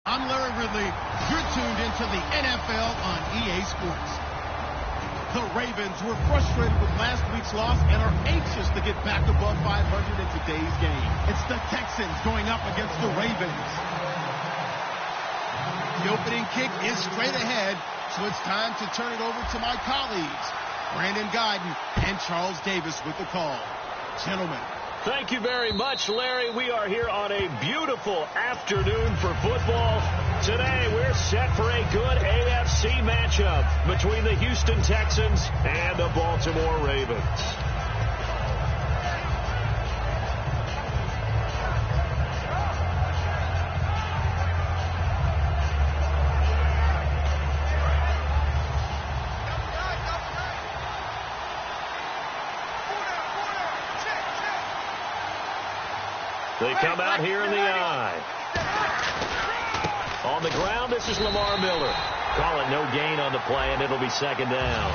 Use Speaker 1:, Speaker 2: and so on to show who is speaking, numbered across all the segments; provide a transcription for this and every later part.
Speaker 1: I'm Larry Ridley. You're tuned into the NFL on EA Sports. The Ravens were frustrated with last week's loss and are anxious to get back above 500 in today's game. It's the Texans going up against the Ravens. The opening kick is straight ahead, so it's time to turn it over to my colleagues, Brandon Guyton and Charles Davis with the call. Gentlemen.
Speaker 2: Thank you very much, Larry. We are here on a beautiful afternoon for football. Today, we're set for a good AFC matchup between the Houston Texans and the Baltimore Ravens. They come out here in the eye. On the ground, this is Lamar Miller. Calling no gain on the play, and it'll be second down.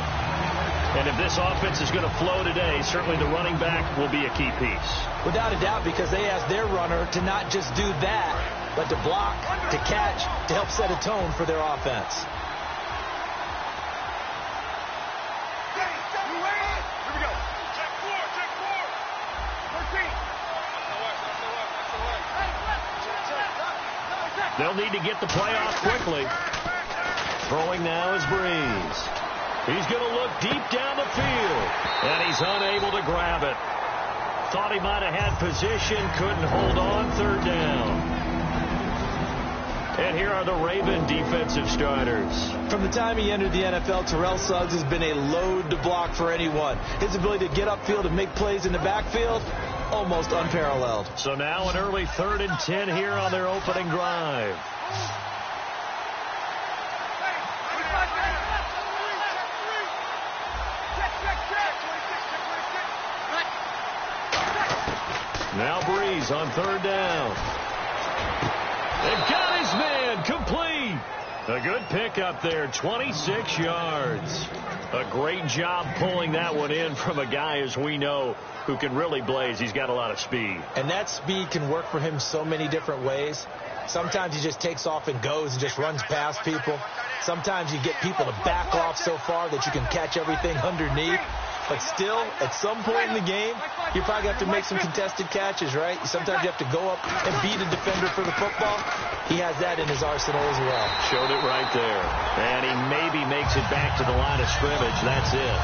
Speaker 2: And if this offense is going to flow today, certainly the running back will be a key piece.
Speaker 3: Without a doubt, because they asked their runner to not just do that, but to block, to catch, to help set a tone for their offense.
Speaker 2: They'll need to get the play off quickly. Throwing now is Breeze. He's going to look deep down the field, and he's unable to grab it. Thought he might have had position, couldn't hold on, third down. And here are the Raven defensive starters.
Speaker 3: From the time he entered the NFL, Terrell Suggs has been a load to block for anyone. His ability to get upfield and make plays in the backfield, almost unparalleled.
Speaker 2: So now an early 3rd and 10 here on their opening drive. Now Breeze on 3rd down. They've got his man complete. A good pickup there, 26 yards. A great job pulling that one in from a guy, as we know, who can really blaze. He's got a lot of speed.
Speaker 3: And that speed can work for him so many different ways. Sometimes he just takes off and goes and just runs past people. Sometimes you get people to back off so far that you can catch everything underneath. But still, at some point in the game, you probably have to make some contested catches, right? Sometimes you have to go up and beat a defender for the football. He has that in his arsenal as well.
Speaker 2: Showed it right there. And he maybe makes it back to the line of scrimmage. That's it.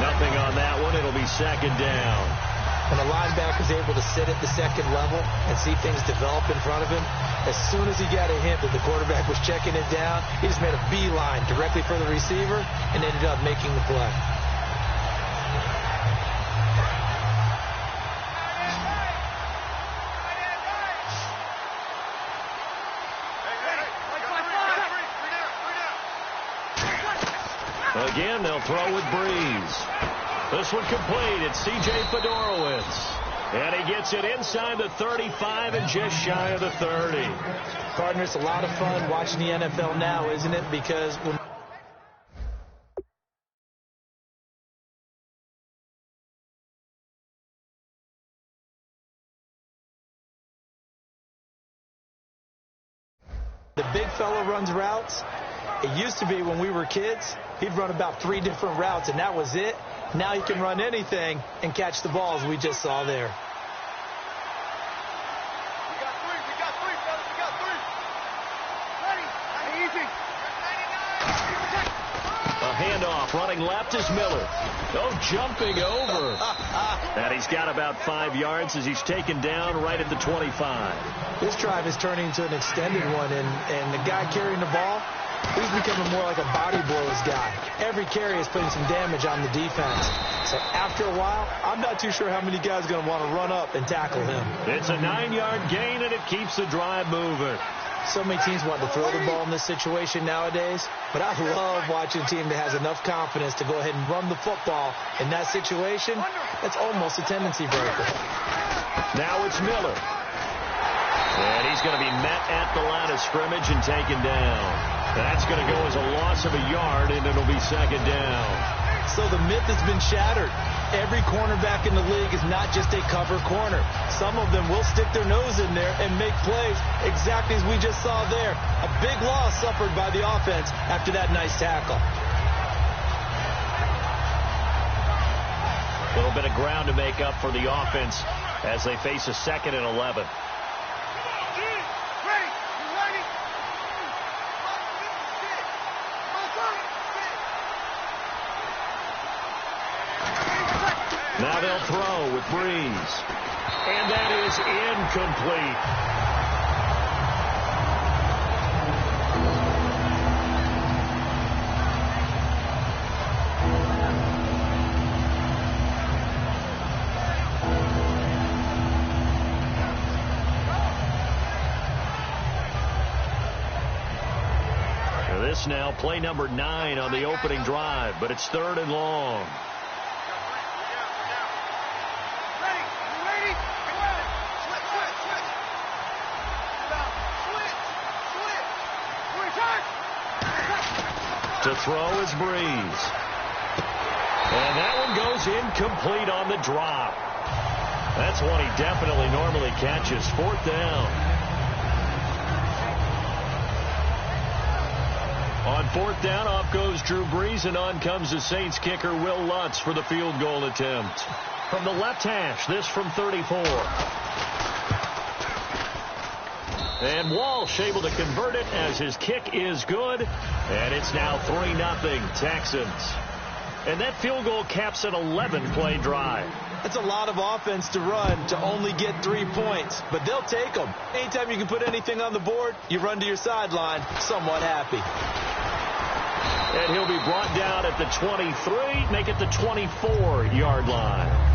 Speaker 2: Nothing on that one. It'll be second down.
Speaker 3: When a linebacker is able to sit at the second level and see things develop in front of him, as soon as he got a hint that the quarterback was checking it down, he just made a beeline directly for the receiver and ended up making the play.
Speaker 2: Again, they'll throw with Breeze. This one complete. It's C.J. Fedorowicz. And he gets it inside the 35 and just shy of the 30.
Speaker 3: Partner, it's a lot of fun watching the NFL now, isn't it? Because when the big fella runs routes, it used to be when we were kids, he'd run about 3 different routes, and that was it. Now he can run anything and catch the balls we just saw there.
Speaker 4: We got three, fellas. We got 3. Ready. Easy.
Speaker 2: A handoff. Running left is Miller. Oh, jumping over. And he's got about 5 yards as he's taken down right at the 25.
Speaker 3: This drive is turning into an extended one, and the guy carrying the ball, he's becoming more like a body blows guy. Every carry is putting some damage on the defense. So after a while, I'm not too sure how many guys are going to want to run up and tackle him.
Speaker 2: It's a 9-yard gain, and it keeps the drive moving.
Speaker 3: So many teams want to throw the ball in this situation nowadays, but I love watching a team that has enough confidence to go ahead and run the football. In that situation, that's almost a tendency breaker.
Speaker 2: Now it's Miller. And he's going to be met at the line of scrimmage and taken down. That's going to go as a loss of a yard, and it'll be second down.
Speaker 3: So the myth has been shattered. Every cornerback in the league is not just a cover corner. Some of them will stick their nose in there and make plays exactly as we just saw there. A big loss suffered by the offense after that nice tackle.
Speaker 2: A little bit of ground to make up for the offense as they face a 2nd and 11. Now they'll throw with Breeze. And that is incomplete. This now play number 9 on the opening drive, but it's 3rd and long. To throw is Breeze. And that one goes incomplete on the drop. That's one he definitely normally catches. 4th down. On 4th down, off goes Drew Brees, and on comes the Saints kicker Will Lutz for the field goal attempt. From the left hash, this from 34. And Walsh able to convert it as his kick is good. And it's now 3-0 Texans. And that field goal caps an 11-play drive.
Speaker 3: That's a lot of offense to run to only get 3 points. But they'll take them. Anytime you can put anything on the board, you run to your sideline somewhat happy.
Speaker 2: And he'll be brought down at the 23, make it the 24-yard line.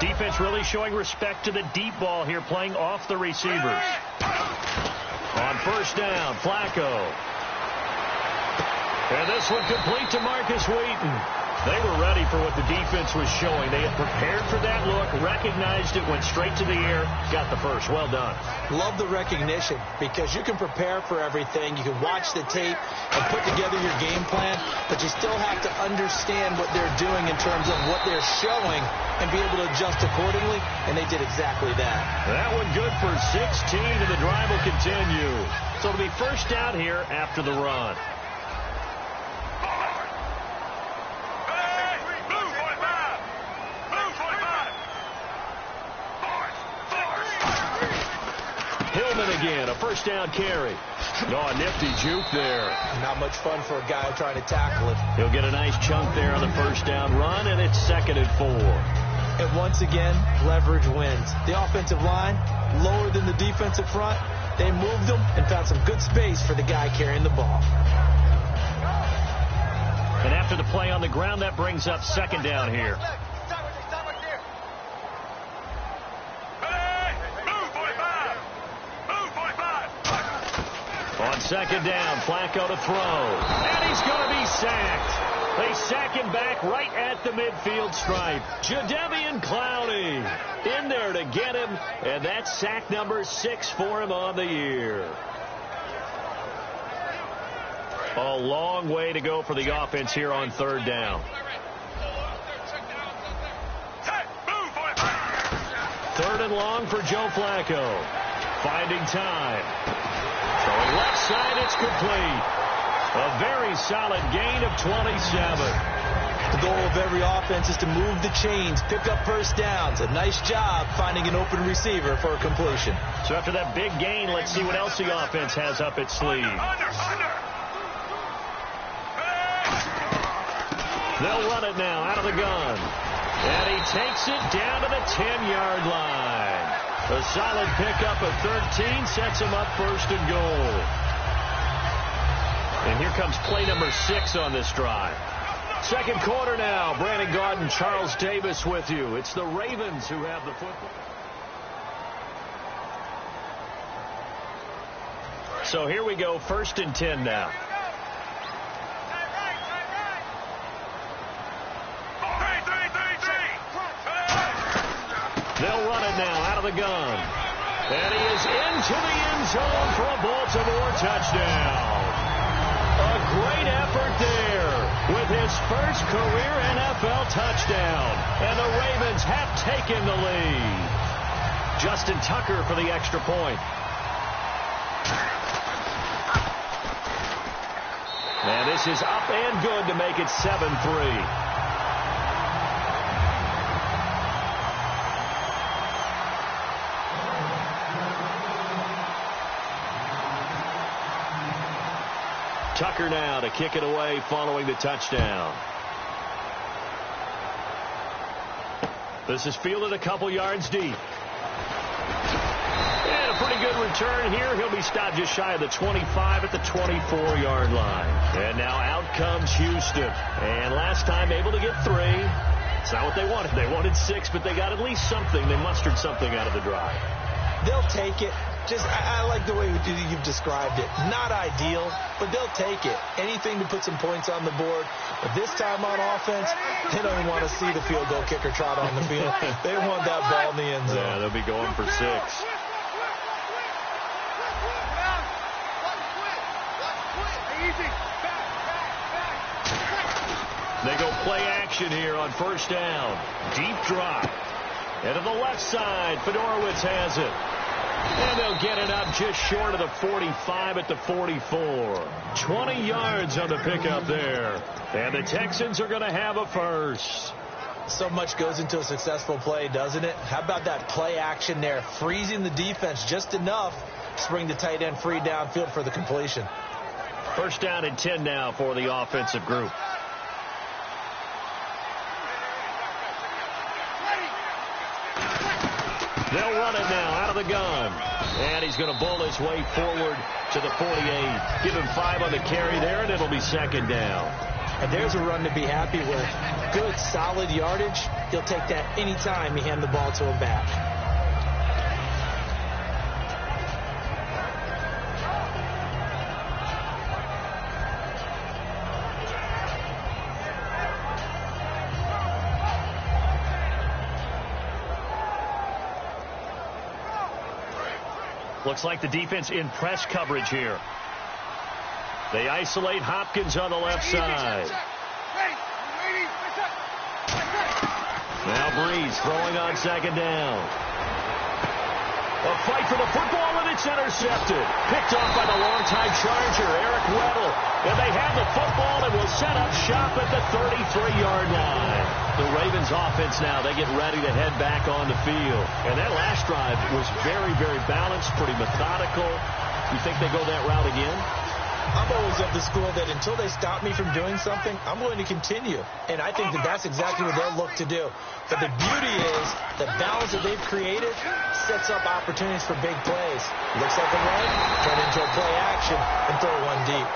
Speaker 2: Defense really showing respect to the deep ball here, playing off the receivers. On 1st down, Flacco. And this one complete to Marcus Wheaton. They were ready for what the defense was showing. They had prepared for that look, recognized it, went straight to the air, got the first. Well done.
Speaker 3: Love the recognition because you can prepare for everything. You can watch the tape and put together your game plan, but you still have to understand what they're doing in terms of what they're showing and be able to adjust accordingly, and they did exactly that. That
Speaker 2: one good for 16, and the drive will continue. So it'll be 1st down here after the run. Again, a 1st down carry. Oh, a nifty juke there.
Speaker 3: Not much fun for a guy trying to tackle it.
Speaker 2: He'll get a nice chunk there on the 1st down run, and it's 2nd and 4.
Speaker 3: And once again, leverage wins. The offensive line, lower than the defensive front. They moved them and found some good space for the guy carrying the ball.
Speaker 2: And after the play on the ground, that brings up 2nd down here. On 2nd down, Flacco to throw. And he's going to be sacked. They sack him back right at the midfield stripe. Jadeveon Clowney in there to get him. And that's sack number 6 for him on the year. A long way to go for the offense here on 3rd down. 3rd and long for Joe Flacco. Finding time. Throwing left side, it's complete. A very solid gain of 27.
Speaker 3: The goal of every offense is to move the chains, pick up 1st downs. A nice job finding an open receiver for a completion.
Speaker 2: So after that big gain, let's see what else the offense has up its sleeve. They'll run it now out of the gun. And he takes it down to the 10-yard line. A solid pickup of 13 sets him up 1st and goal. And here comes play number 6 on this drive. 2nd quarter now. Brandon Gaudin and Charles Davis with you. It's the Ravens who have the football. So here we go, 1st and 10 now. They'll run it now out of the gun. And he is into the end zone for a Baltimore touchdown. A great effort there with his first career NFL touchdown. And the Ravens have taken the lead. Justin Tucker for the extra point. And this is up and good to make it 7-3. Tucker now to kick it away following the touchdown. This is fielded a couple yards deep. And a pretty good return here. He'll be stopped just shy of the 25 at the 24-yard line. And now out comes Houston. And last time able to get 3. It's not what they wanted. They wanted 6, but they got at least something. They mustered something out of the drive.
Speaker 3: They'll take it. I like the way you've described it. Not ideal, but they'll take it. Anything to put some points on the board. But this time on offense, they don't even want to see the field goal kicker trot on the field. They want that ball in the end zone.
Speaker 2: Yeah, they'll be going for 6. They go play action here on first down. Deep drop. And to the left side, Fedorowicz has it. And they'll get it up just short of the 45 at the 44. 20 yards on the pickup there. And the Texans are going to have a first.
Speaker 3: So much goes into a successful play, doesn't it? How about that play action there? Freezing the defense just enough to bring the tight end free downfield for the completion.
Speaker 2: First down and 10 now for the offensive group. They'll run it now out of the gun. And he's going to bowl his way forward to the 48. Give him 5 on the carry there, and it'll be second down.
Speaker 3: And there's a run to be happy with. Good, solid yardage. He'll take that anytime you hand the ball to him back.
Speaker 2: Looks like the defense in press coverage here. They isolate Hopkins on the left side. Now Breeze throwing on second down. A fight for the football, and it's intercepted. Picked off by the longtime Charger, Eric Weddle. And they have the football and will set up shop at the 33-yard line. The Ravens offense now, they get ready to head back on the field. And that last drive was very, very balanced, pretty methodical. You think they go that route again?
Speaker 3: I'm always of the school that until they stop me from doing something, I'm going to continue. And I think that that's exactly what they'll look to do. But the beauty is the balance that they've created sets up opportunities for big plays. Looks like a run, turn into a play action, and throw one deep.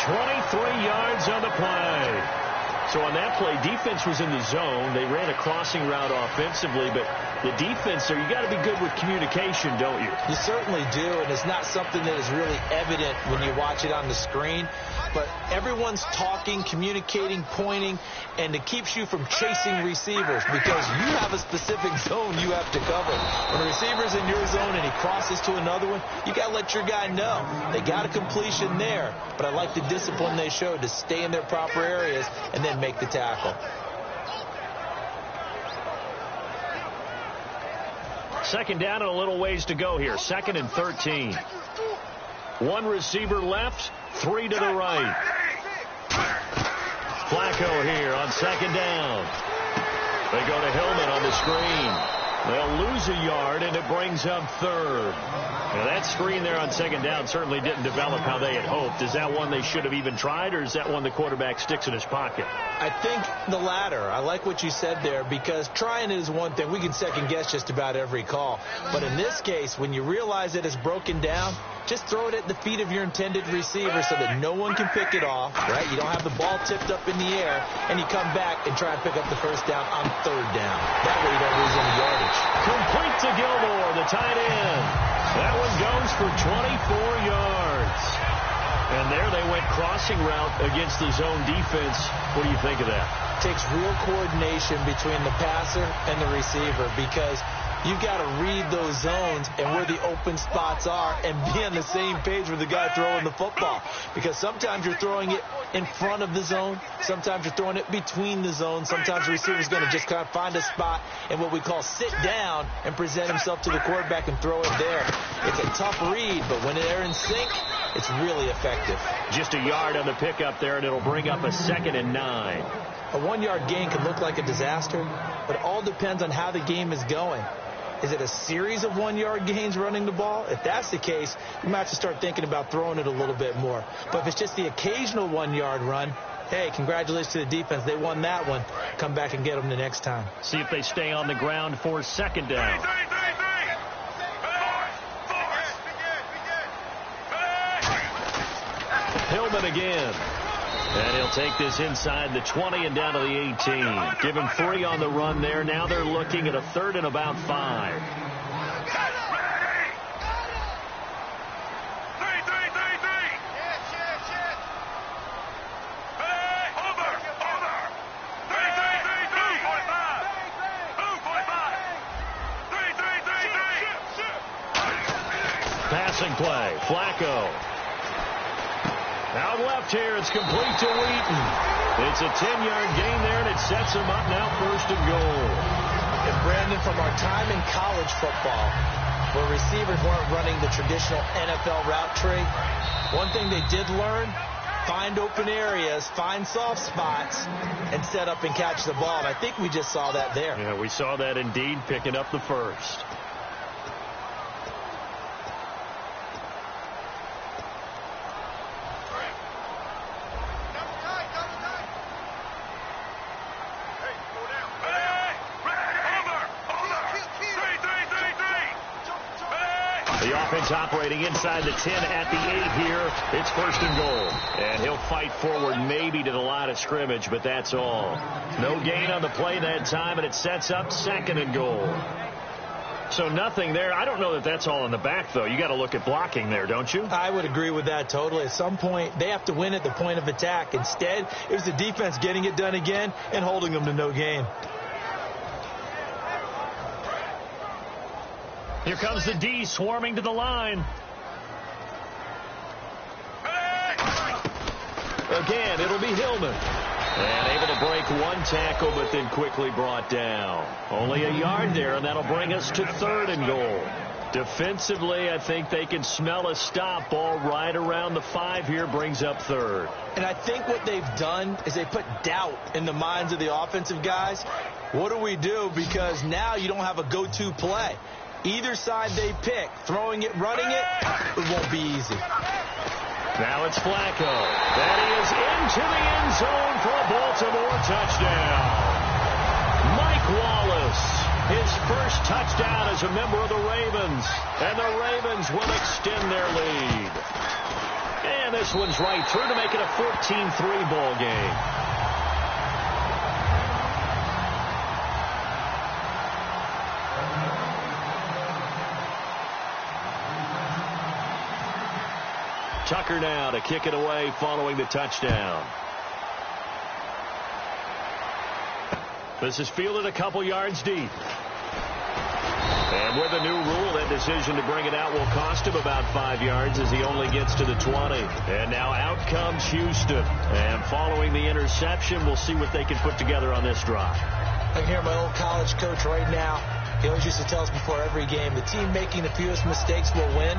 Speaker 2: 23 yards on the play. So on that play, defense was in the zone. They ran a crossing route offensively, but the defense there, you got to be good with communication, don't you?
Speaker 3: You certainly do, and it's not something that is really evident when you watch it on the screen. But everyone's talking, communicating, pointing, and it keeps you from chasing receivers because you have a specific zone you have to cover. When a receiver's in your zone and he crosses to another one, you got to let your guy know. They got a completion there, but I like the discipline they showed to stay in their proper areas and then make the tackle.
Speaker 2: Second down and a little ways to go here. 2nd and 13. 1 receiver left, 3 to the right. Flacco here on second down. They go to Hillman on the screen. They'll lose a yard, and it brings up 3rd. Now, that screen there on second down certainly didn't develop how they had hoped. Is that one they should have even tried, or is that one the quarterback sticks in his pocket?
Speaker 3: I think the latter. I like what you said there because trying it is one thing. We can second-guess just about every call. But in this case, when you realize that it's broken down, just throw it at the feet of your intended receiver so that no one can pick it off, right? You don't have the ball tipped up in the air, and you come back and try and pick up the first down on 3rd down. That way you don't lose any yardage.
Speaker 2: Complete to Gilmore, the tight end. That one goes for 24 yards. And there they went crossing route against the zone defense. What do you think of that?
Speaker 3: It takes real coordination between the passer and the receiver because you've got to read those zones and where the open spots are and be on the same page with the guy throwing the football. Because sometimes you're throwing it in front of the zone. Sometimes you're throwing it between the zones. Sometimes the receiver's going to just kind of find a spot and what we call sit down and present himself to the quarterback and throw it there. It's a tough read, but when they're in sync, it's really effective.
Speaker 2: Just a yard on the pickup there, and it'll bring up a 2nd and 9.
Speaker 3: A 1-yard gain can look like a disaster, but it all depends on how the game is going. Is it a series of 1-yard gains running the ball? If that's the case, you might have to start thinking about throwing it a little bit more. But if it's just the occasional 1-yard run, hey, congratulations to the defense. They won that one. Come back and get them the next time.
Speaker 2: See if they stay on the ground for 2nd down. Hillman again. And he'll take this inside the 20 and down to the 18. Give him 3 on the run there. Now they're looking at a 3rd and about 5. Passing play. Flacco. Out left here, it's complete to Wheaton. It's a 10-yard gain there, and it sets him up now 1st and goal.
Speaker 3: And Brandon, from our time in college football, where receivers weren't running the traditional NFL route tree, one thing they did learn, find open areas, find soft spots, and set up and catch the ball. And I think we just saw that there.
Speaker 2: Yeah, we saw that indeed, picking up the 1st. Operating inside the 10 at the 8 here. It's 1st and goal. And he'll fight forward maybe to the line of scrimmage, but that's all. No gain on the play that time, and it sets up 2nd and goal. So nothing there. I don't know that that's all in the back, though. You got to look at blocking there, don't you?
Speaker 3: I would agree with that totally. At some point, they have to win at the point of attack. Instead, it was the defense getting it done again and holding them to no gain.
Speaker 2: Here comes the D swarming to the line. Again, it'll be Hillman. And able to break one tackle, but then quickly brought down. Only a yard there, and that'll bring us to 3rd and goal. Defensively, I think they can smell a stop. Ball right around the 5 here, brings up 3rd.
Speaker 3: And I think what they've done is they put doubt in the minds of the offensive guys. What do we do? Because now you don't have a go-to play. Either side they pick, throwing it, running it, it won't be easy.
Speaker 2: Now it's Flacco. That is into the end zone for a Baltimore touchdown. Mike Wallace, his first touchdown as a member of the Ravens. And the Ravens will extend their lead. And this one's right through to make it a 14-3 ball game. Tucker now to kick it away following the touchdown. This is fielded a couple yards deep. And with a new rule, that decision to bring it out will cost him about 5 yards as he only gets to the 20. And now out comes Houston. And following the interception, we'll see what they can put together on this drive.
Speaker 3: I can hear my old college coach right now. He always used to tell us before every game, the team making the fewest mistakes will win.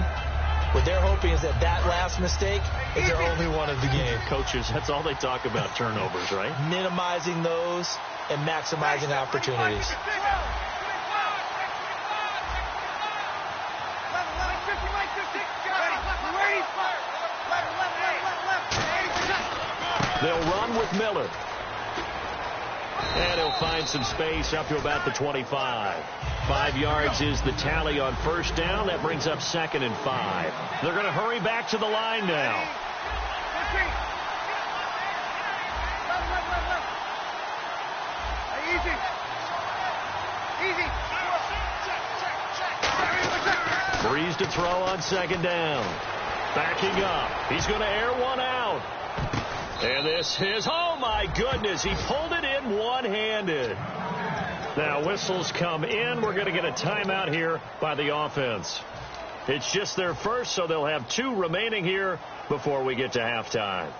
Speaker 3: What they're hoping is that last mistake is their only one of the game.
Speaker 2: Coaches, that's all they talk about, turnovers, right?
Speaker 3: Minimizing those and maximizing opportunities.
Speaker 2: They'll run with Miller. And he'll find some space up to about the 25. 5 yards is the tally on first down. That brings up 2nd and 5. They're going to hurry back to the line now. Breeze to throw on 2nd down. Backing up. He's going to air one out. And this is, oh my goodness, he pulled it in one-handed. Now whistles come in. We're going to get a timeout here by the offense. It's just their first, so they'll have 2 remaining here before we get to halftime.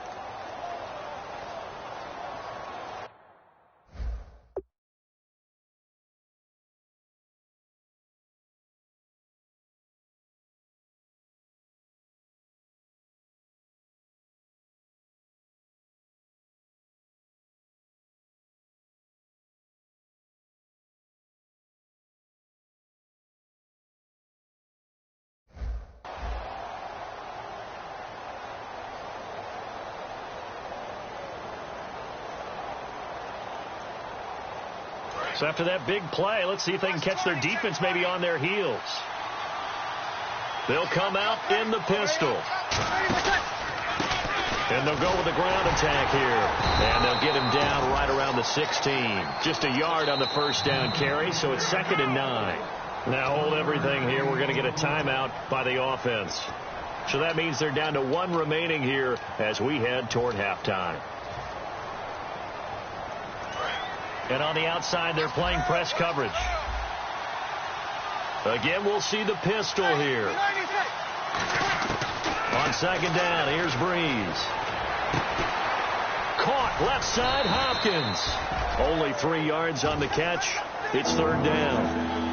Speaker 2: So after that big play, let's see if they can catch their defense maybe on their heels. They'll come out in the pistol. And they'll go with the ground attack here. And they'll get him down right around the 16. Just a yard on the first down carry, so it's 2nd and 9. Now hold everything here. We're going to get a timeout by the offense. So that means they're down to 1 remaining here as we head toward halftime. And on the outside, they're playing press coverage. Again, we'll see the pistol here. On 2nd down, here's Breeze. Caught left side, Hopkins. Only 3 yards on the catch. It's 3rd down.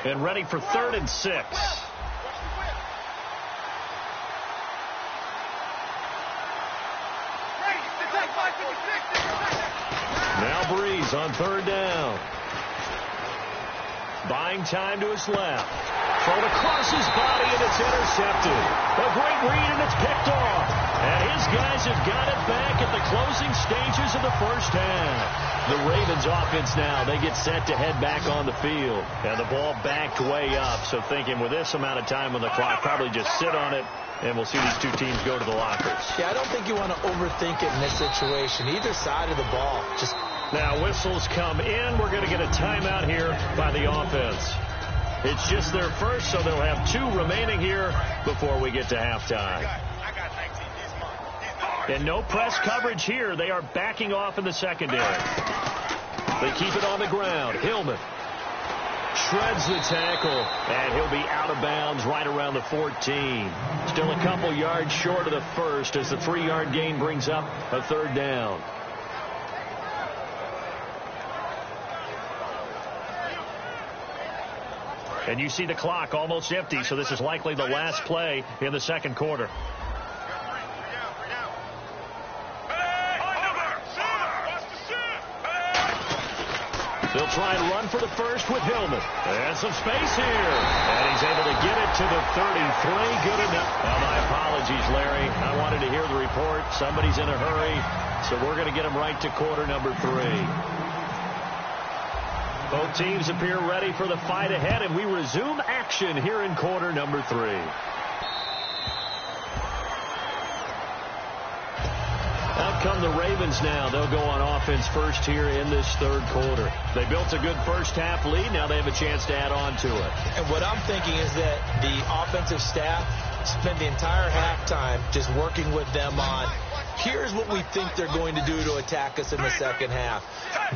Speaker 2: And ready for 3rd and 6. Now Breeze on 3rd down. Buying time to his left. Thrown across his body, and it's intercepted. A great read, and it's picked off. And his guys have got it back at the closing stages of the first half. The Ravens offense now, they get set to head back on the field. And the ball backed way up. So thinking with this amount of time on the clock, probably just sit on it, and we'll see these 2 teams go to the lockers.
Speaker 3: Yeah, I don't think you want to overthink it in this situation. Either side of the ball.
Speaker 2: Now whistles come in. We're going to get a timeout here by the offense. It's just their first, so they'll have 2 remaining here before we get to halftime. And no press coverage here. They are backing off in the secondary. They keep it on the ground. Hillman shreds the tackle, and he'll be out of bounds right around the 14. Still a couple yards short of the first as the 3-yard gain brings up a 3rd down. And you see the clock almost empty, so this is likely the last play in the 2nd quarter. They'll try and run for the first with Hillman. And some space here. And he's able to get it to the 33. Good enough. Well, my apologies, Larry. I wanted to hear the report. Somebody's in a hurry, so we're going to get him right to quarter number 3. Both teams appear ready for the fight ahead, and we resume action here in quarter number 3. Out come the Ravens now. They'll go on offense first here in this 3rd quarter. They built a good first-half lead. Now they have a chance to add on to it.
Speaker 3: And what I'm thinking is that the offensive staff spent the entire halftime just working with them on, here's what we think they're going to do to attack us in the 2nd half.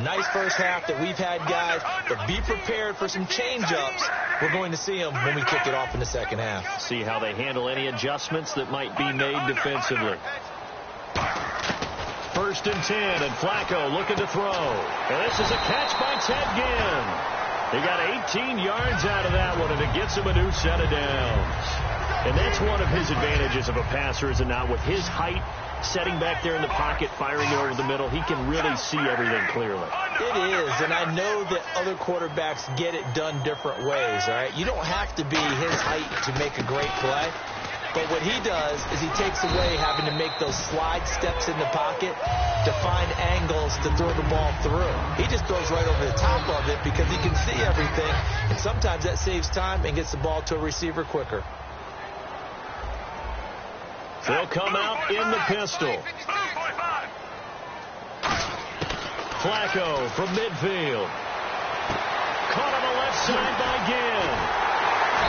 Speaker 3: Nice first half that we've had, guys, but be prepared for some change-ups. We're going to see them when we kick it off in the 2nd half.
Speaker 2: See how they handle any adjustments that might be made defensively. 1st and 10, and Flacco looking to throw. And this is a catch by Ted Ginn. He got 18 yards out of that one, and it gets him a new set of downs. And that's one of his advantages of a passer, is it not? With his height, setting back there in the pocket, firing over the middle, he can really see everything clearly.
Speaker 3: It is, and I know that other quarterbacks get it done different ways, all right? You don't have to be his height to make a great play. But what he does is he takes away having to make those slide steps in the pocket to find angles to throw the ball through. He just throws right over the top of it because he can see everything, and sometimes that saves time and gets the ball to a receiver quicker.
Speaker 2: They'll come out in the pistol. Flacco from midfield. side by Ginn.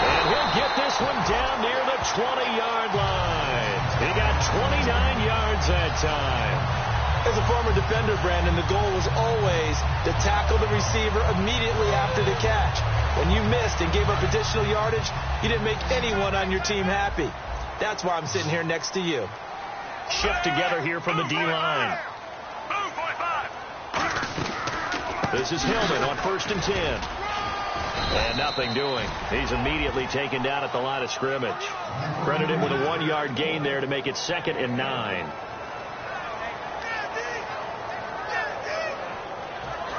Speaker 2: And he'll get this one down near the 20-yard line. He got 29 yards that time.
Speaker 3: As a former defender, Brandon, the goal was always to tackle the receiver immediately after the catch. When you missed and gave up additional yardage, you didn't make anyone on your team happy. That's why I'm sitting here next to you.
Speaker 2: Shift together here from the D-line. This is Hillman on 1st and 10. And nothing doing. He's immediately taken down at the line of scrimmage. Credited with a 1-yard gain there to make it 2nd and 9.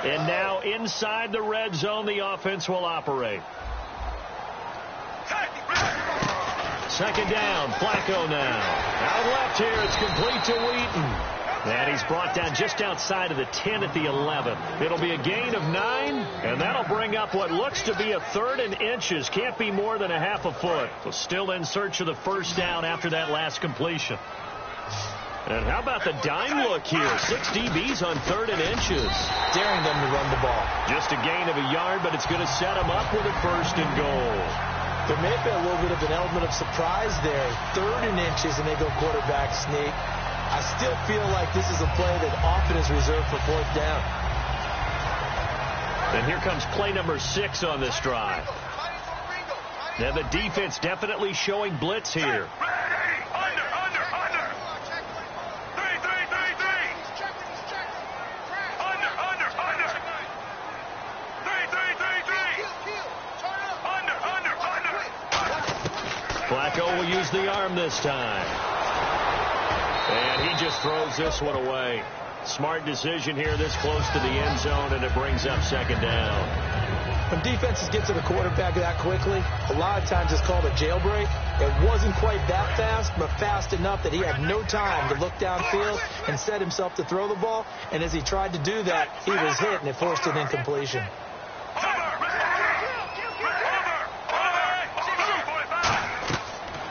Speaker 2: And now inside the red zone, the offense will operate. 2nd down, Flacco now. Out left here, it's complete to Wheaton. And he's brought down just outside of the 10 at the 11. It'll be a gain of 9, and that'll bring up what looks to be a 3rd and inches. Can't be more than a half a foot. So still in search of the 1st down after that last completion. And how about the dime look here? 6 DBs on 3rd and inches.
Speaker 3: Daring them to run the ball.
Speaker 2: Just a gain of a yard, but it's going to set them up with a 1st and goal.
Speaker 3: There may have been a little bit of an element of surprise there. 3rd and inches, and they go quarterback sneak. I still feel like this is a play that often is reserved for 4th down.
Speaker 2: And here comes play number 6 on this drive. Now the defense definitely showing blitz here. Flacco will use the arm this time. And he just throws this one away. Smart decision here this close to the end zone, and it brings up 2nd down.
Speaker 3: When defenses get to the quarterback that quickly, a lot of times it's called a jailbreak. It wasn't quite that fast, but fast enough that he had no time to look downfield and set himself to throw the ball. And as he tried to do that, he was hit, and it forced an incompletion.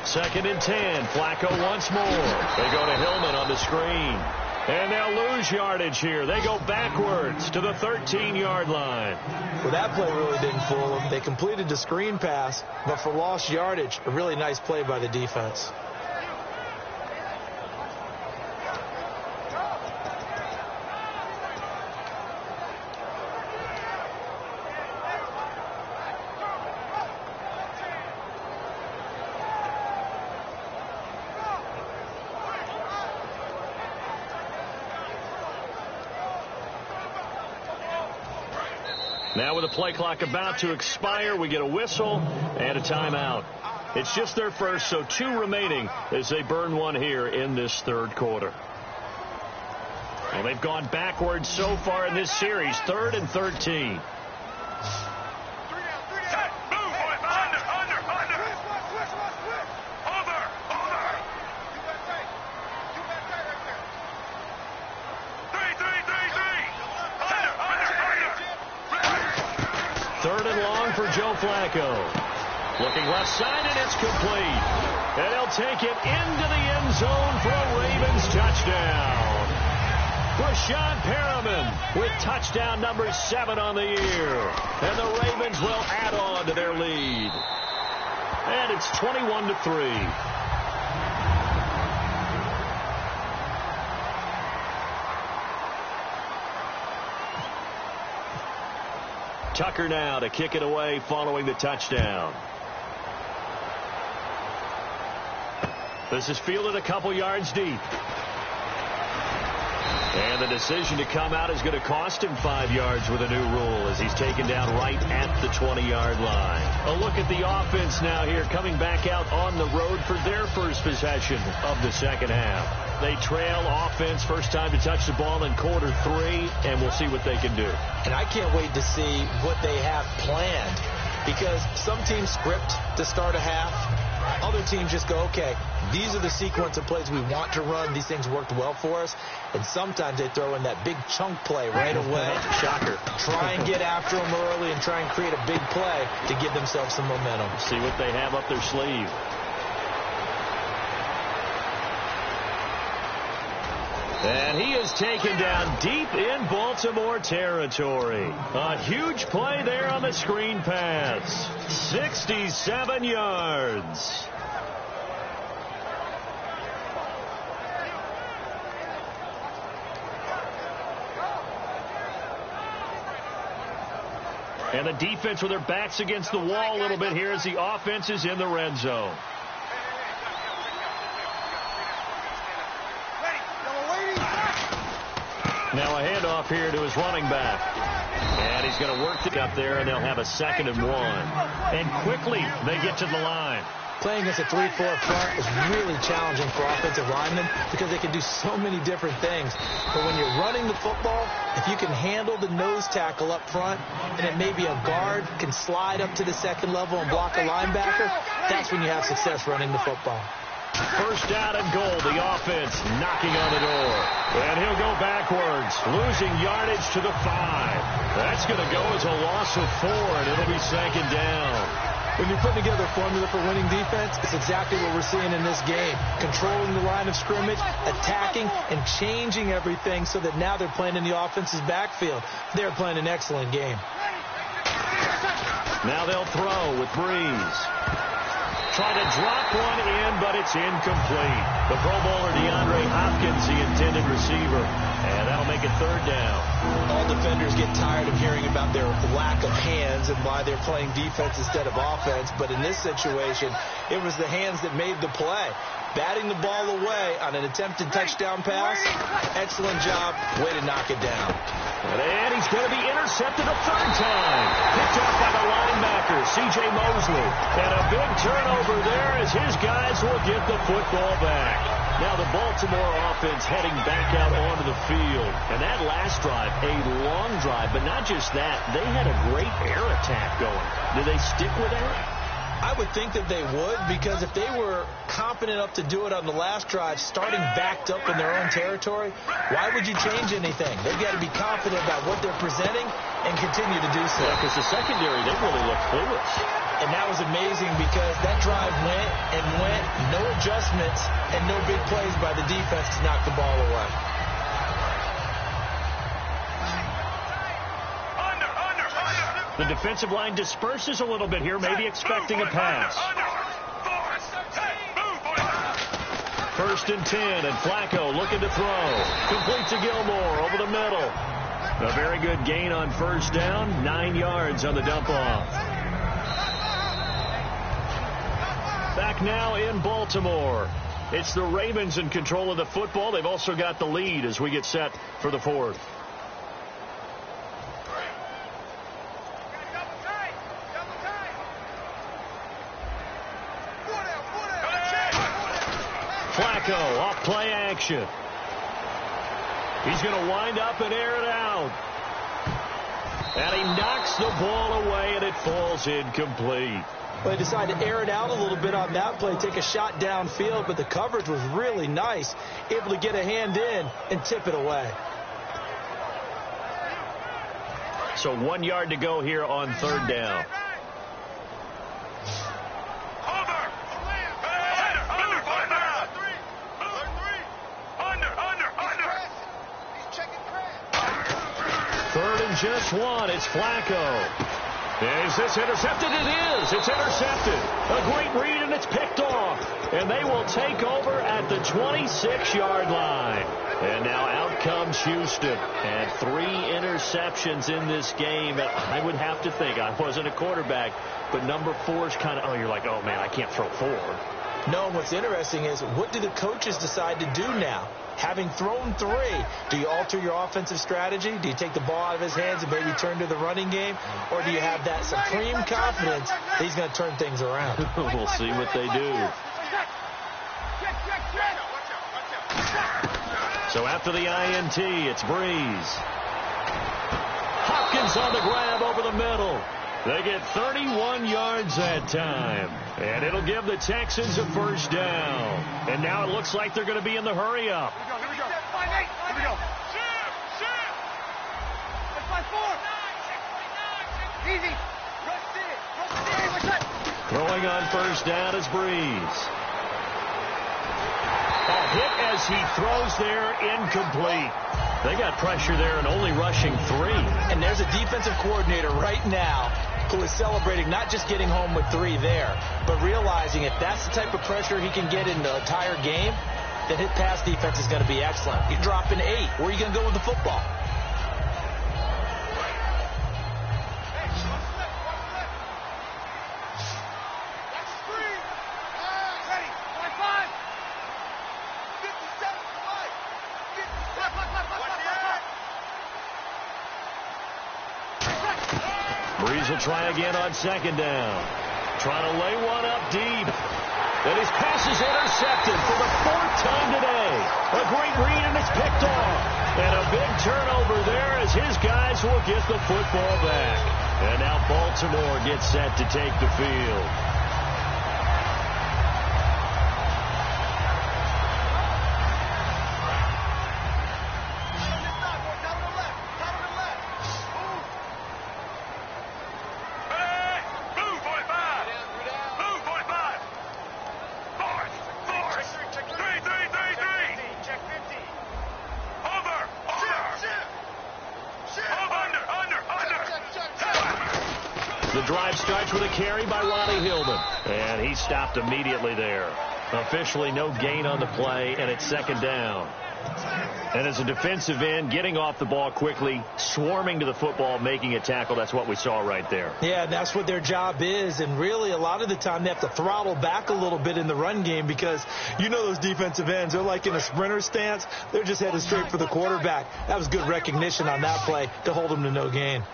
Speaker 2: 2nd and 10. Flacco once more. They go to Hillman on the screen. And they'll lose yardage here. They go backwards to the 13-yard line.
Speaker 3: Well, that play really didn't fool them. They completed the screen pass, but for lost yardage, a really nice play by the defense.
Speaker 2: Now with the play clock about to expire, we get a whistle and a timeout. It's just their first, so 2 remaining as they burn one here in this 3rd quarter. Well, they've gone backwards so far in this series, 3rd and 13. Joe Flacco. Looking left side, and it's complete. And he'll take it into the end zone for a Ravens touchdown. Rashad Perriman with touchdown number 7 on the year. And the Ravens will add on to their lead. And it's 21-3. Tucker now to kick it away following the touchdown. This is fielded a couple yards deep. And the decision to come out is going to cost him 5 yards with a new rule as he's taken down right at the 20-yard line. A look at the offense now here coming back out on the road for their first possession of the 2nd half. They trail offense, first time to touch the ball in quarter 3, and we'll see what they can do.
Speaker 3: And I can't wait to see what they have planned, because some teams script to start a half. Other teams just go, okay, these are the sequence of plays we want to run. These things worked well for us. And sometimes they throw in that big chunk play right away.
Speaker 2: Shocker.
Speaker 3: Try and get after them early and try and create a big play to give themselves some momentum.
Speaker 2: See what they have up their sleeve. And he is taken down deep in Baltimore territory. A huge play there on the screen pass. 67 yards. And the defense with their backs against the wall a little bit here as the offense is in the red zone. Now a handoff here to his running back. And he's going to work it up there, and they'll have a 2nd and 1. And quickly they get to the line.
Speaker 3: Playing against a 3-4 front is really challenging for offensive linemen because they can do so many different things. But when you're running the football, if you can handle the nose tackle up front, and it may be a guard can slide up to the 2nd level and block a linebacker, that's when you have success running the football.
Speaker 2: First down and goal, the offense knocking on the door. And he'll go backwards, losing yardage to the 5. That's going to go as a loss of 4, and it'll be 2nd down.
Speaker 3: When you put together a formula for winning defense, it's exactly what we're seeing in this game. Controlling the line of scrimmage, attacking, and changing everything so that now they're playing in the offense's backfield. They're playing an excellent game.
Speaker 2: Now they'll throw with Breeze. Trying to drop one in, but it's incomplete. The Pro Bowler DeAndre Hopkins, the intended receiver. And that'll make it 3rd down.
Speaker 3: All defenders get tired of hearing about their lack of hands and why they're playing defense instead of offense. But in this situation, it was the hands that made the play. Batting the ball away on an attempted touchdown pass. Excellent job. Way to knock it down.
Speaker 2: And he's going to be intercepted a 3rd time. Picked up by the linebacker, C.J. Mosley. And a big turnover there as his guys will get the football back. Now the Baltimore offense heading back out onto the field. And that last drive, a long drive, but not just that. They had a great air attack going. Do they stick with that?
Speaker 3: I would think that they would, because if they were confident enough to do it on the last drive, starting backed up in their own territory, why would you change anything? They've got to be confident about what they're presenting and continue to do so.
Speaker 2: Yeah, because the secondary, they really look clueless.
Speaker 3: And that was amazing because that drive went and went, no adjustments, and no big plays by the defense to knock the ball away.
Speaker 2: The defensive line disperses a little bit here, maybe expecting a pass. 1st and 10, and Flacco looking to throw. Complete to Gilmore over the middle. A very good gain on 1st down, 9 yards on the dump-off. Back now in Baltimore. It's the Ravens in control of the football. They've also got the lead as we get set for the 4th. Flacco off play action. He's going to wind up and air it out. And he knocks the ball away, and it falls incomplete.
Speaker 3: Well, they decided to air it out a little bit on that play, take a shot downfield, but the coverage was really nice, able to get a hand in and tip it away.
Speaker 2: So 1 yard to go here on 3rd down. Just 1. It's Flacco. Is this intercepted? It is. It's intercepted. A great read, and it's picked off. And they will take over at the 26-yard line. And now out comes Houston. And 3 interceptions in this game. And I would have to think, I wasn't a quarterback, but number 4 is kind of, oh, you're like, oh, man, I can't throw 4.
Speaker 3: No, what's interesting is, what do the coaches decide to do now? Having thrown 3, do you alter your offensive strategy? Do you take the ball out of his hands and maybe turn to the running game? Or do you have that supreme confidence that he's going to turn things around?
Speaker 2: We'll see what they do. So after the INT, it's Breeze. Hopkins on the grab over the middle. They get 31 yards that time. And it'll give the Texans a 1st down. And now it looks like they're going to be in the hurry-up.
Speaker 4: Here we go. That's my 4. Easy. Rush it.
Speaker 2: Throwing on 1st down is Breeze. A hit as he throws there, incomplete. They got pressure there and only rushing 3.
Speaker 3: And there's a defensive coordinator right now who is celebrating not just getting home with 3 there, but realizing if that's the type of pressure he can get in the entire game, then his pass defense is going to be excellent. You're dropping 8. Where are you going to go with the football?
Speaker 2: Breeze will try again on 2nd down. Trying to lay one up deep. And his pass is intercepted for the 4th time today. A great read, and it's picked off. And a big turnover there as his guys will get the football back. And now Baltimore gets set to take the field. The drive starts with a carry by Ronnie Hillman. And he stopped immediately there. Officially no gain on the play, and it's 2nd down. And as a defensive end, getting off the ball quickly, swarming to the football, making a tackle, that's what we saw right there.
Speaker 3: Yeah, that's what their job is. And really, a lot of the time, they have to throttle back a little bit in the run game because you know those defensive ends, they're like in a sprinter stance. They're just headed straight for the quarterback. That was good recognition on that play to hold them to no gain.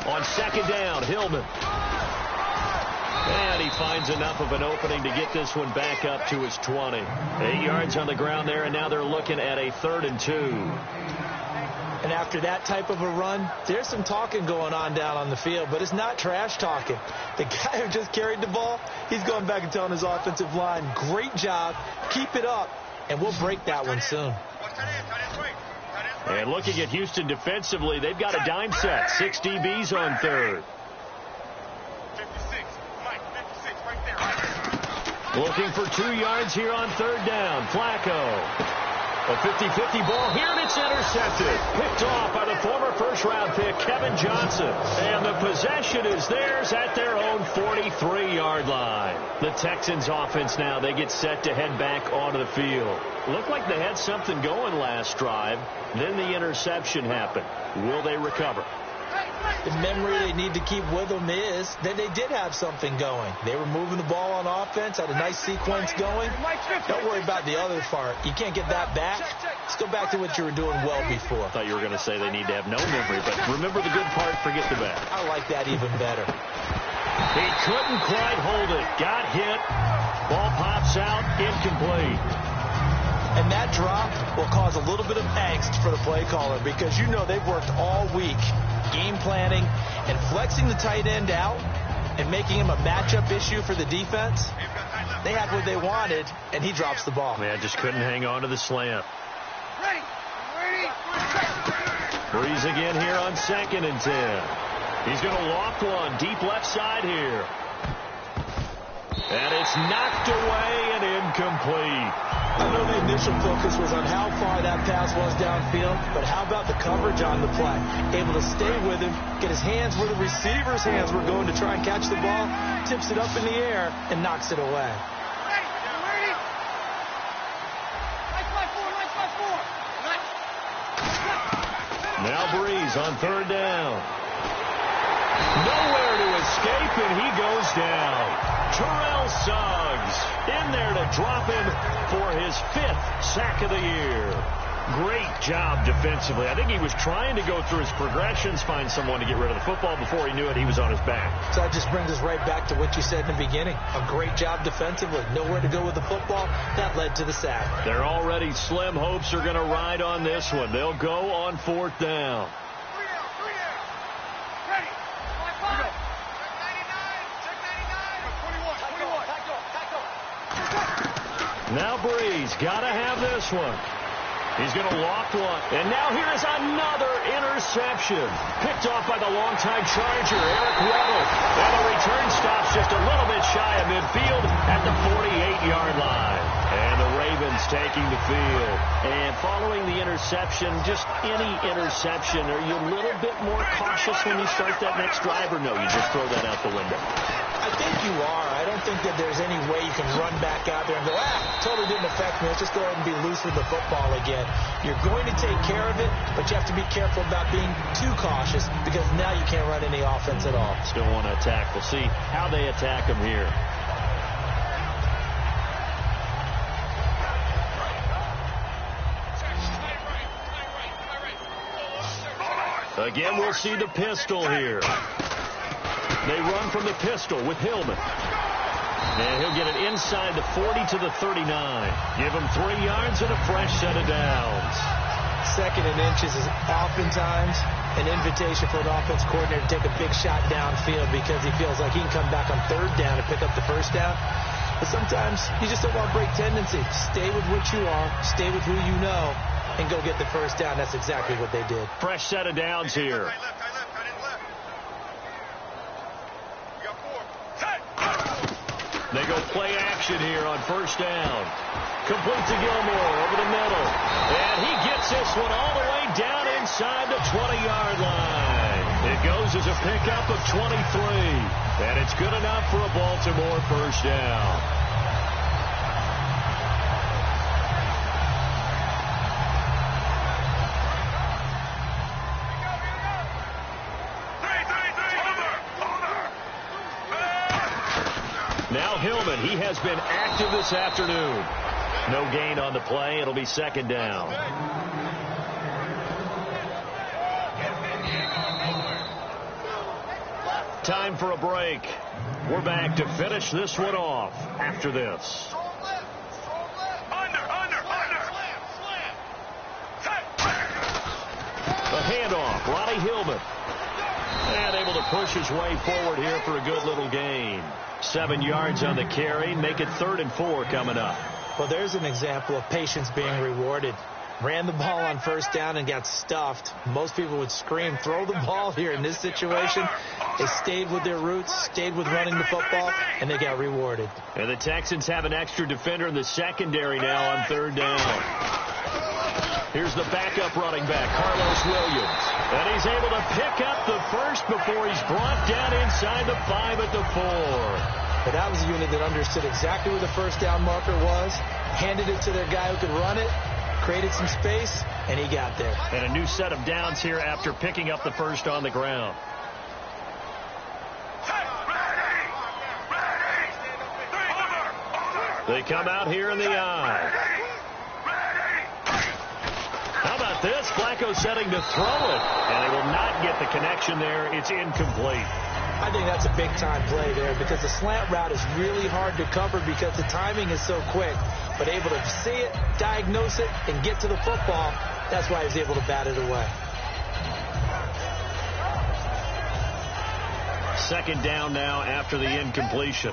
Speaker 2: On 2nd down, Hillman. And he finds enough of an opening to get this one back up to his 20. 8 yards on the ground there, and now they're looking at a 3rd and 2.
Speaker 3: And after that type of a run, there's some talking going on down on the field, but it's not trash talking. The guy who just carried the ball, he's going back and telling his offensive line, great job, keep it up, and we'll break that one soon.
Speaker 2: And looking at Houston defensively, they've got a dime set. 6 DBs on 3rd.
Speaker 4: 56, Mike, 56, right there.
Speaker 2: Looking for 2 yards here on 3rd down. Flacco. A 50-50 ball here, and it's intercepted. Picked off by the former first-round pick, Kevin Johnson. And the possession is theirs at their own 43-yard line. The Texans offense now, they get set to head back onto the field. Looked like they had something going last drive. Then the interception happened. Will they recover?
Speaker 3: The memory they need to keep with them is that they did have something going. They were moving the ball on offense, had a nice sequence going. Don't worry about the other part. You can't get that back. Let's go back to what you were doing well before.
Speaker 2: I thought you were going to say they need to have no memory, but remember the good part, forget the bad.
Speaker 3: I like that even better.
Speaker 2: He couldn't quite hold it. Got hit. Ball pops out, incomplete.
Speaker 3: And that drop will cause a little bit of angst for the play caller because you know they've worked all week game planning and flexing the tight end out and making him a matchup issue for the defense. They had what they wanted, and he drops the ball.
Speaker 2: Man, just couldn't hang on to the slant.
Speaker 4: Ready.
Speaker 2: Breeze again here on 2nd and 10. He's going to loft one deep left side here. And it's knocked away and incomplete.
Speaker 3: I know the initial focus was on how far that pass was downfield, but how about the coverage on the play? Able to stay with him, get his hands where the receiver's hands were going to try and catch the ball, tips it up in the air, and knocks it away.
Speaker 4: Ready.
Speaker 2: Now Breeze on 3rd down. Nowhere to escape, and he goes down. Terrell Suggs in there to drop him for his 5th sack of the year. Great job defensively. I think he was trying to go through his progressions, find someone to get rid of the football. Before he knew it, he was on his back.
Speaker 3: So that just brings us right back to what you said in the beginning. A great job defensively. Nowhere to go with the football. That led to the sack.
Speaker 2: Their already slim hopes are going to ride on this one. They'll go on 4th down. Now Breeze got to have this one. He's going to loft one. And now here is another interception. Picked off by the longtime Charger, Eric Weddle. And the return stops just a little bit shy of midfield at the 48-yard line. And the Ravens taking the field. And following the interception, just any interception, are you a little bit more cautious when you start that next drive, or no, you just throw that out the window?
Speaker 3: I think you are. I don't think that there's any way you can run back out there and go, totally didn't affect me. Let's just go ahead and be loose with the football again. You're going to take care of it, but you have to be careful about being too cautious because now you can't run any offense at all.
Speaker 2: Still want to attack. We'll see how they attack him here. Again, we'll see the pistol here. They run from the pistol with Hillman. And he'll get it inside the 40 to the 39. Give him 3 yards and a fresh set of downs.
Speaker 3: Second and inches is oftentimes an invitation for an offense coordinator to take a big shot downfield because he feels like he can come back on third down and pick up the first down. But sometimes you just don't want to break tendency. Stay with what you are. Stay with who you know. And go get the first down. That's exactly what they did.
Speaker 2: Fresh set of downs here. They go play action here on first down. Complete to Gilmore over the middle. And he gets this one all the way down inside the 20-yard line. It goes as a pickup of 23. And it's good enough for a Baltimore first down. Now Hillman, he has been active this afternoon. No gain on the play. It'll be second down. Time for a break. We're back to finish this one off after this. A handoff, Ronnie Hillman. And able to push his way forward here for a good little gain. 7 yards on the carry. Make it 3rd and 4 coming up.
Speaker 3: Well, there's an example of patience being rewarded. Ran the ball on first down and got stuffed. Most people would scream, throw the ball here. In this situation, they stayed with their roots, stayed with running the football, and they got rewarded.
Speaker 2: And the Texans have an extra defender in the secondary now on 3rd down. Here's the backup running back, Carlos Williams. And he's able to pick up the first before he's brought down inside the 5 at the 4.
Speaker 3: But that was a unit that understood exactly where the first down marker was, handed it to their guy who could run it, created some space, and he got there.
Speaker 2: And a new set of downs here after picking up the first on the ground. They come out here in the eye. How about this? Flacco setting to throw it. And they will not get the connection there. It's incomplete.
Speaker 3: I think that's a big-time play there because the slant route is really hard to cover because the timing is so quick. But able to see it, diagnose it, and get to the football, that's why he was able to bat it away.
Speaker 2: Second down now after the incompletion.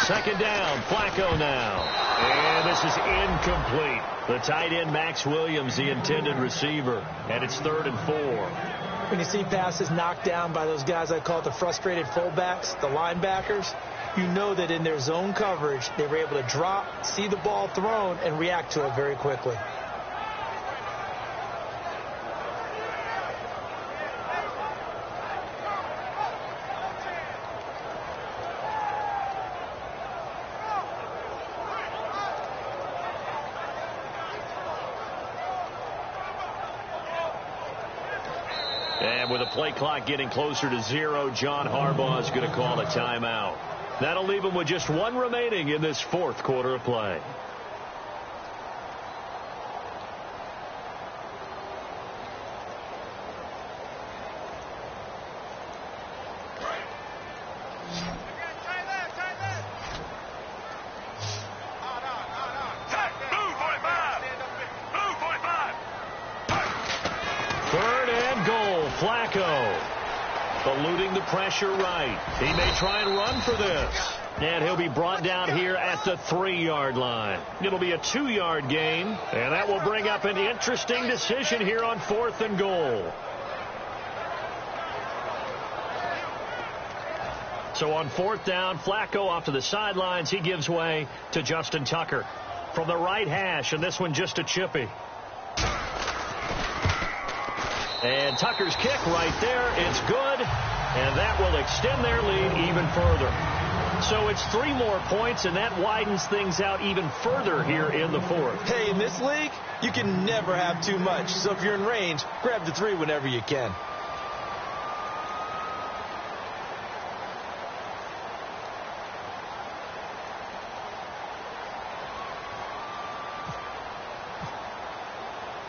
Speaker 2: Second down, Flacco now. And this is incomplete. The tight end, Max Williams, the intended receiver. And it's 3rd and 4.
Speaker 3: When you see passes knocked down by those guys I call the frustrated fullbacks, the linebackers, you know that in their zone coverage, they were able to drop, see the ball thrown, and react to it very quickly.
Speaker 2: And with the play clock getting closer to 0, John Harbaugh is going to call a timeout. That'll leave him with just 1 remaining in this 4th quarter of play. Flacco. Eluding the pressure right. He may try and run for this. And he'll be brought down here at the 3-yard line. It'll be a 2-yard gain. And that will bring up an interesting decision here on 4th and goal. So on 4th down, Flacco off to the sidelines. He gives way to Justin Tucker from the right hash, and this one just a chippy. And Tucker's kick right there. It's good, and that will extend their lead even further. So it's 3 more points, and that widens things out even further here in the 4th.
Speaker 3: Hey, in this league, you can never have too much. So if you're in range, grab the 3 whenever you can.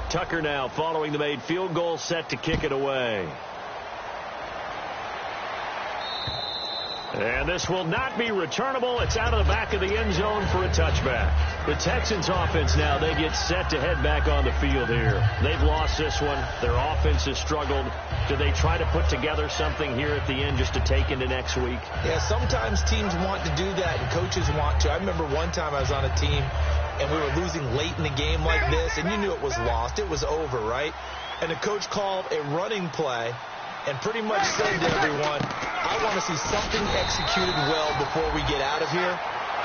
Speaker 2: Tucker now following the made field goal, set to kick it away. And this will not be returnable. It's out of the back of the end zone for a touchback. The Texans offense now, they get set to head back on the field here. They've lost this one. Their offense has struggled. Do they try to put together something here at the end just to take into next week?
Speaker 3: Yeah, sometimes teams want to do that and coaches want to. I remember one time I was on a team and we were losing late in the game like this, and you knew it was lost. It was over, right? And the coach called a running play and pretty much said to everyone, I want to see something executed well before we get out of here.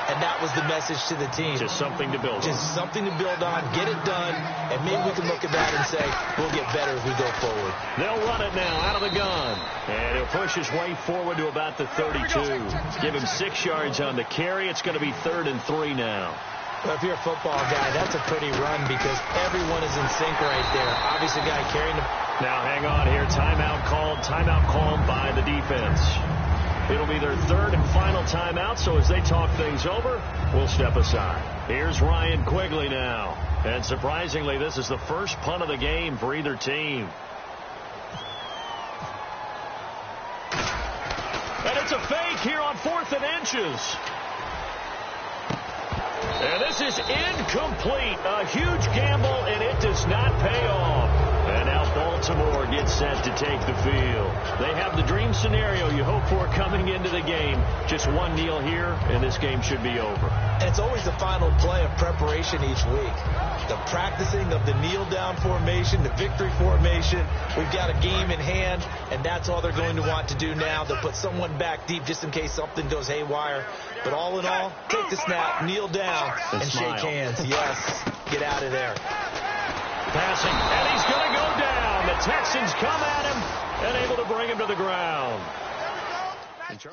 Speaker 3: And that was the message to the team.
Speaker 2: Just something to build on.
Speaker 3: Just something to build on, get it done, and maybe we can look at that and say, we'll get better as we go forward.
Speaker 2: They'll run it now out of the gun. And he'll push his way forward to about the 32. Give him 6 yards on the carry. It's going to be 3rd and 3 now.
Speaker 3: Well, if you're a football guy, that's a pretty run because everyone is in sync right there. Obviously, the guy carrying the...
Speaker 2: Now, hang on here. Timeout called by the defense. It'll be their 3rd and final timeout, so as they talk things over, we'll step aside. Here's Ryan Quigley now. And surprisingly, this is the first punt of the game for either team. And it's a fake here on 4th and inches. And this is incomplete. A huge gamble, and it does not pay off. And now Baltimore gets set to take the field. They have the dream scenario you hope for coming into the game. Just one kneel here, and this game should be over.
Speaker 3: And it's always the final play of preparation each week. The practicing of the kneel-down formation, the victory formation. We've got a game in hand, and that's all they're going to want to do now. They'll put someone back deep just in case something goes haywire. But all in all, take the snap, kneel down, and shake hands. Yes, get out of there.
Speaker 2: Passing, and he's going to go down. The Texans come at him and able to bring him to the ground.
Speaker 4: Nice play,